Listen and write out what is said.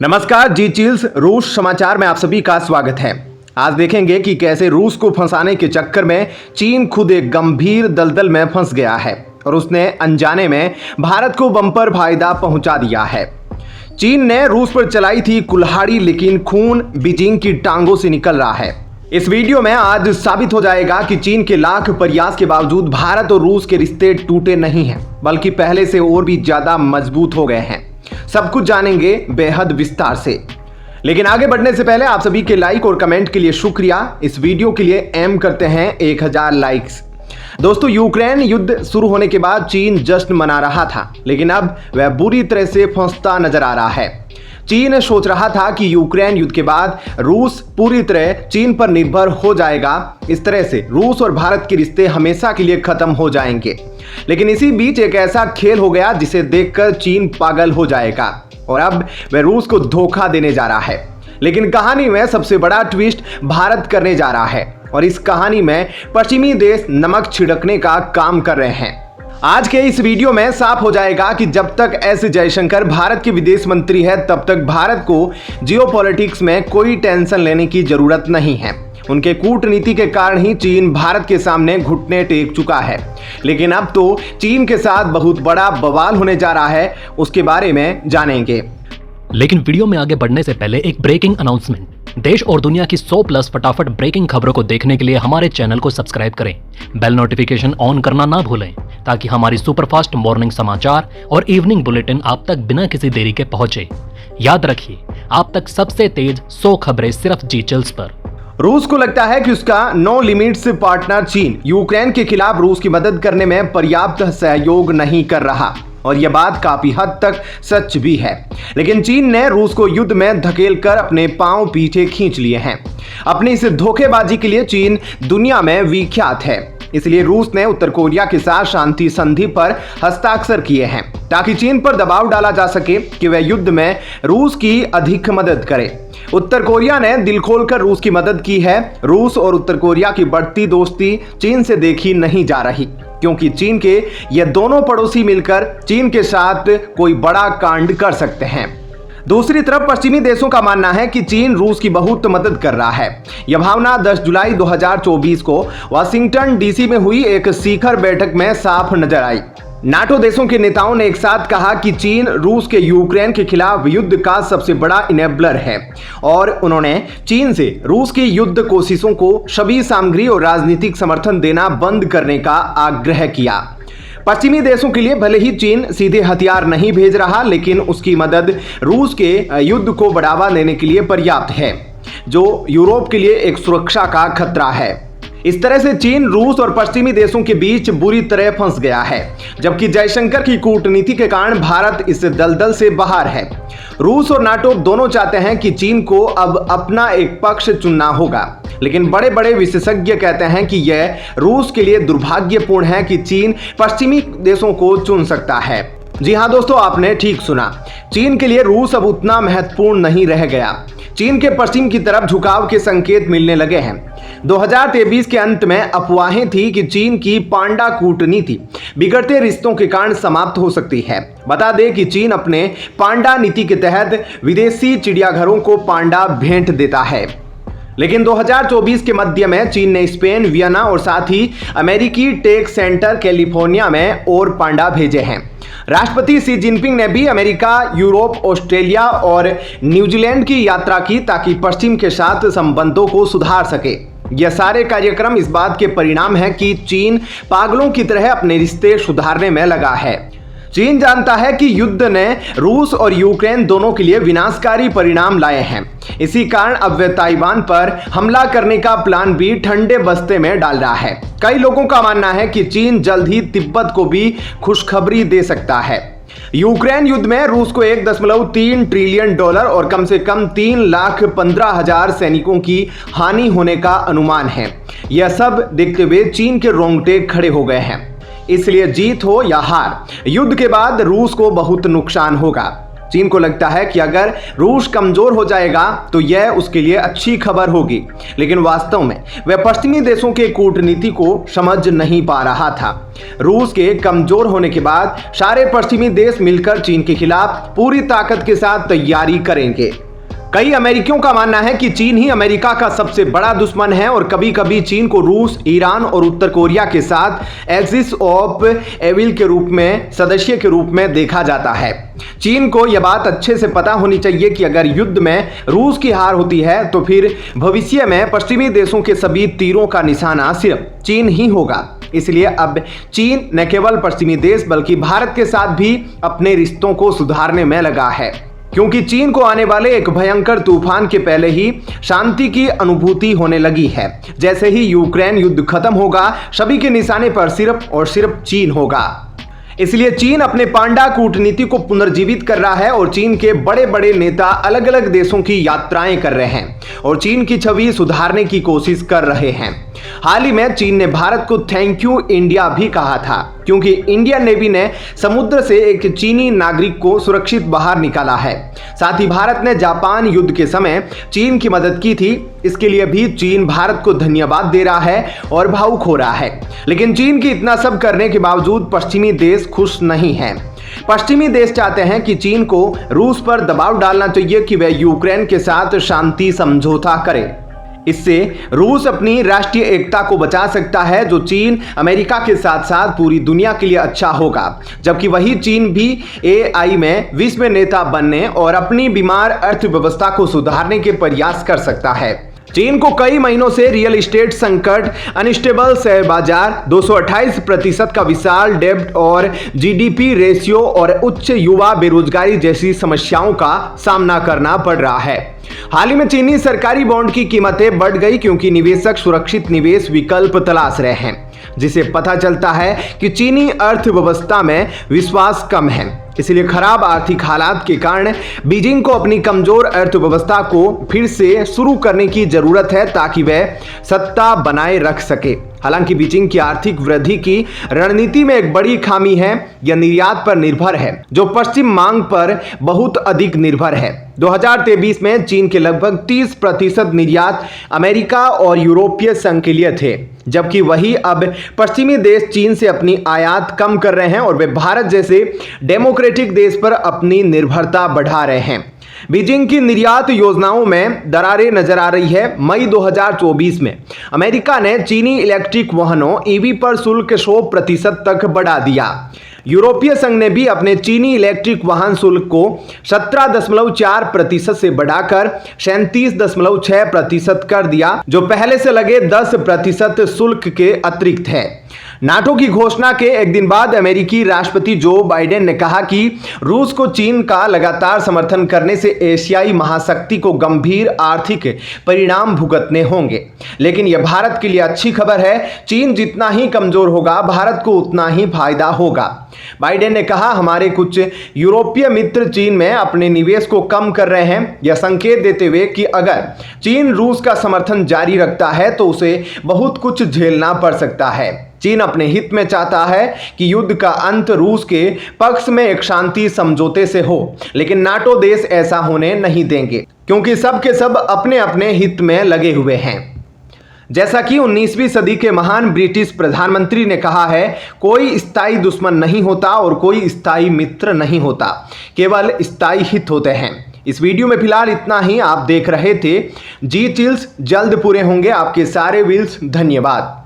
नमस्कार, जी चिल्स रूस समाचार में आप सभी का स्वागत है। आज देखेंगे कि कैसे रूस को फंसाने के चक्कर में चीन खुद एक गंभीर दलदल में फंस गया है और उसने अनजाने में भारत को बम्पर फायदा पहुंचा दिया है। चीन ने रूस पर चलाई थी कुल्हाड़ी, लेकिन खून बीजिंग की टांगों से निकल रहा है। इस वीडियो में आज साबित हो जाएगा कि चीन के लाख प्रयास के बावजूद भारत और रूस के रिश्ते टूटे नहीं हैं, बल्कि पहले से और भी ज्यादा मजबूत हो गए हैं। सब कुछ जानेंगे बेहद विस्तार से, लेकिन आगे बढ़ने से पहले आप सभी के लाइक और कमेंट के लिए शुक्रिया। इस वीडियो के लिए एम करते हैं 1000 लाइक्स। दोस्तों, यूक्रेन युद्ध शुरू होने के बाद चीन जश्न मना रहा था, लेकिन अब वह बुरी तरह से फंसता नजर आ रहा है। चीन सोच रहा था कि यूक्रेन युद्ध के बाद रूस पूरी तरह चीन पर निर्भर हो जाएगा। इस तरह से रूस और भारत के रिश्ते हमेशा के लिए खत्म हो जाएंगे। लेकिन इसी बीच एक ऐसा खेल हो गया जिसे देखकर चीन पागल हो जाएगा और अब वह रूस को धोखा देने जा रहा है। लेकिन कहानी में सबसे बड़ा ट्विस्ट भारत करने जा रहा है और इस कहानी में पश्चिमी देश नमक छिड़कने का काम कर रहे हैं। आज के इस वीडियो में साफ हो जाएगा कि जब तक एस जयशंकर भारत के विदेश मंत्री है, तब तक भारत को जियोपॉलिटिक्स में कोई टेंशन लेने की जरूरत नहीं है। उनके कूटनीति के कारण ही चीन भारत के सामने घुटने टेक चुका है। लेकिन अब तो चीन के साथ बहुत बड़ा बवाल होने जा रहा है, उसके बारे में जानेंगे। लेकिन वीडियो में आगे बढ़ने से पहले एक ब्रेकिंग अनाउंसमेंट। देश और दुनिया की 100+ फटाफट ब्रेकिंग खबरों को देखने के लिए हमारे चैनल को सब्सक्राइब करें, बेल नोटिफिकेशन ऑन करना ना भूलें, ताकि हमारी सुपरफास्ट मॉर्निंग समाचार और इवनिंग बुलेटिन आप तक बिना किसी देरी के पहुंचे। याद रखिए, आप तक सबसे तेज 100 खबरें सिर्फ जी चिल्स पर। रूस को लगता है कि उसका नो लिमिट्स पार्टनर चीन यूक्रेन के खिलाफ रूस की मदद करने में पर्याप्त सहयोग नहीं कर रहा, और यह बात काफी हद तक सच भी है। लेकिन चीन ने रूस को युद्ध में धकेलकर अपने पांव पीछे खींच लिए हैं। अपनी इस धोखेबाजी के लिए चीन दुनिया में विख्यात है। इसलिए रूस ने उत्तर कोरिया के साथ शांति संधि पर हस्ताक्षर किए हैं, ताकि चीन पर दबाव डाला जा सके कि वह युद्ध में रूस की अधिक मदद करे। उत्तर कोरिया ने दिल खोलकर रूस की मदद की है। रूस और उत्तर कोरिया की बढ़ती दोस्ती चीन से देखी नहीं जा रही, क्योंकि चीन के ये दोनों पड़ोसी मिलकर चीन के साथ कोई बड़ा कांड कर सकते हैं। दूसरी तरफ पश्चिमी देशों का मानना है कि चीन रूस की बहुत मदद कर रहा है। यह भावना 10 जुलाई 2024 को वाशिंगटन डीसी में हुई एक शिखर बैठक में साफ नजर आई। नाटो देशों के नेताओं ने एक साथ कहा कि चीन रूस के यूक्रेन के खिलाफ युद्ध का सबसे बड़ा इनेबलर है, और उन्होंने चीन से रूस की युद्ध कोशिशों को सभी सामग्री और राजनीतिक समर्थन देना बंद करने का आग्रह किया। पश्चिमी देशों के लिए भले ही चीन सीधे हथियार नहीं भेज रहा, लेकिन उसकी मदद रूस के युद्ध को बढ़ावा देने के लिए पर्याप्त है, जो यूरोप के लिए एक सुरक्षा का खतरा है। इस तरह से चीन रूस और पश्चिमी देशों के बीच बुरी तरह फंस गया है, जबकि जयशंकर की कूटनीति के कारण भारत इस दलदल से बाहर है। रूस और नाटो दोनों चाहते हैं कि चीन को अब अपना एक पक्ष चुनना होगा, लेकिन बड़े बड़े विशेषज्ञ कहते हैं कि यह रूस के लिए दुर्भाग्यपूर्ण है कि चीन पश्चिमी देशों को चुन सकता है। जी हाँ दोस्तों, आपने ठीक सुना। चीन के लिए रूस अब उतना महत्वपूर्ण नहीं रह गया। चीन के पश्चिम की तरफ झुकाव के संकेत मिलने लगे हैं। 2023 के अंत में अफवाहें थी कि चीन की पांडा कूटनीति बिगड़ते रिश्तों के कारण समाप्त हो सकती है। बता दें कि चीन अपने पांडा नीति के तहत विदेशी चिड़ियाघरों को पांडा भेंट देता है। लेकिन 2024 के मध्य में चीन ने स्पेन, वियना और साथ ही अमेरिकी टेक सेंटर कैलिफोर्निया में और पांडा भेजे हैं। राष्ट्रपति शी जिनपिंग ने भी अमेरिका, यूरोप, ऑस्ट्रेलिया और न्यूजीलैंड की यात्रा की, ताकि पश्चिम के साथ संबंधों को सुधार सके। यह सारे कार्यक्रम इस बात के परिणाम है कि चीन पागलों की तरह अपने रिश्ते सुधारने में लगा है। चीन जानता है कि युद्ध ने रूस और यूक्रेन दोनों के लिए विनाशकारी परिणाम लाए हैं। इसी कारण अब वह ताइवान पर हमला करने का प्लान भी ठंडे बस्ते में डाल रहा है। कई लोगों का मानना है कि चीन जल्द ही तिब्बत को भी खुशखबरी दे सकता है। यूक्रेन युद्ध में रूस को $1.3 ट्रिलियन और कम से कम 3,15,000 सैनिकों की हानि होने का अनुमान है। यह सब देखते हुए चीन के रोंगटे खड़े हो गए हैं। इसलिए जीत हो या हार, युद्ध के बाद रूस को बहुत नुकसान होगा। चीन को लगता है कि अगर रूस कमजोर हो जाएगा तो यह उसके लिए अच्छी खबर होगी, लेकिन वास्तव में वह पश्चिमी देशों के कूटनीति को समझ नहीं पा रहा था। रूस के कमजोर होने के बाद सारे पश्चिमी देश मिलकर चीन के खिलाफ पूरी ताकत के साथ तैयारी करेंगे। कई अमेरिकियों का मानना है कि चीन ही अमेरिका का सबसे बड़ा दुश्मन है और कभी कभी चीन को रूस, ईरान और उत्तर कोरिया के साथ एक्सिस ऑफ एविल के रूप में सदस्य के रूप में देखा जाता है। चीन को यह बात अच्छे से पता होनी चाहिए कि अगर युद्ध में रूस की हार होती है तो फिर भविष्य में पश्चिमी देशों के सभी तीरों का निशाना सिर्फ चीन ही होगा। इसलिए अब चीन न केवल पश्चिमी देश बल्कि भारत के साथ भी अपने रिश्तों को सुधारने में लगा है, क्योंकि चीन को आने वाले एक भयंकर तूफान के पहले ही शांति की अनुभूति होने लगी है। जैसे ही यूक्रेन युद्ध खत्म होगा, सभी के निशाने पर सिर्फ और सिर्फ चीन होगा। इसलिए चीन अपने पांडा कूटनीति को पुनर्जीवित कर रहा है और चीन के बड़े बड़े नेता अलग अलग देशों की यात्राएं कर रहे हैं और चीन की छवि सुधारने की कोशिश कर रहे हैं। हाल ही में चीन ने भारत को थैंक यू इंडिया भी कहा था, क्योंकि इंडियन नेवी ने समुद्र से एक चीनी नागरिक को सुरक्षित बाहर निकाला है। साथ ही भारत ने जापान युद्ध के समय चीन की मदद की थी। इसके लिए भी चीन भारत को धन्यवाद दे रहा है और भावुक हो रहा है। लेकिन चीन की इतना सब करने के बावजूद पश्चिमी देश खुश नहीं है। पश्चिमी देश चाहते हैं कि चीन को रूस पर दबाव डालना चाहिए कि वह यूक्रेन के साथ शांति समझौता करे। इससे रूस अपनी राष्ट्रीय एकता को बचा सकता है, जो चीन, अमेरिका के साथ साथ पूरी दुनिया के लिए अच्छा होगा। जबकि वही चीन भी AI में विश्व नेता बनने और अपनी बीमार अर्थव्यवस्था को सुधारने के प्रयास कर सकता है। चीन को कई महीनों से रियल एस्टेट संकट, अनस्टेबल शेयर बाजार, 228% का विशाल डेब्ट और GDP रेशियो और उच्च युवा बेरोजगारी जैसी समस्याओं का सामना करना पड़ रहा है। हाल ही में चीनी सरकारी बॉन्ड की कीमतें बढ़ गई क्योंकि निवेशक सुरक्षित निवेश विकल्प तलाश रहे हैं, जिसे पता चलता है कि चीनी अर्थव्यवस्था में विश्वास कम है। इसलिए खराब आर्थिक हालात के कारण बीजिंग को अपनी कमजोर अर्थव्यवस्था को फिर से शुरू करने की जरूरत है ताकि वह सत्ता बनाए रख सके। हालांकि बीजिंग की आर्थिक वृद्धि की रणनीति में एक बड़ी खामी है, यह निर्यात पर निर्भर है, जो पश्चिम मांग पर बहुत अधिक निर्भर है। 2023 में चीन के लगभग 30% निर्यात अमेरिका और यूरोपीय संघ के लिए थे, जबकि वही अब पश्चिमी देश चीन से अपनी आयात कम कर रहे हैं और वे भारत जैसे डेमोक्रेटिक देश पर अपनी निर्भरता बढ़ा रहे हैं। बीजिंग की निर्यात योजनाओं में दरारें नजर आ रही है। मई 2024 में अमेरिका ने चीनी इलेक्ट्रिक वाहनों EV पर शुल्क 100% तक बढ़ा दिया। यूरोपीय संघ ने भी अपने चीनी इलेक्ट्रिक वाहन शुल्क को 17.4% से बढ़ाकर 37.6% कर दिया, जो पहले से लगे 10% शुल्क के अतिरिक्त है। नाटो की घोषणा के एक दिन बाद अमेरिकी राष्ट्रपति जो बाइडेन ने कहा कि रूस को चीन का लगातार समर्थन करने से एशियाई महाशक्ति को गंभीर आर्थिक परिणाम भुगतने होंगे। लेकिन यह भारत के लिए अच्छी खबर है। चीन जितना ही कमजोर होगा, भारत को उतना ही फायदा होगा। बाइडेन ने कहा, हमारे कुछ यूरोपीय मित्र चीन में अपने निवेश को कम कर रहे हैं, यह संकेत देते हुए कि अगर चीन रूस का समर्थन जारी रखता है तो उसे बहुत कुछ झेलना पड़ सकता है। चीन अपने हित में चाहता है कि युद्ध का अंत रूस के पक्ष में एक शांति समझौते से हो, लेकिन नाटो देश ऐसा होने नहीं देंगे, क्योंकि सब के सब अपने अपने हित में लगे हुए हैं। जैसा कि 19वीं सदी के महान ब्रिटिश प्रधानमंत्री ने कहा है, कोई स्थायी दुश्मन नहीं होता और कोई स्थायी मित्र नहीं होता, केवल स्थायी हित होते हैं। इस वीडियो में फिलहाल इतना ही। आप देख रहे थे जी चिल्स, जल्द पूरे होंगे आपके सारे विल्स। धन्यवाद।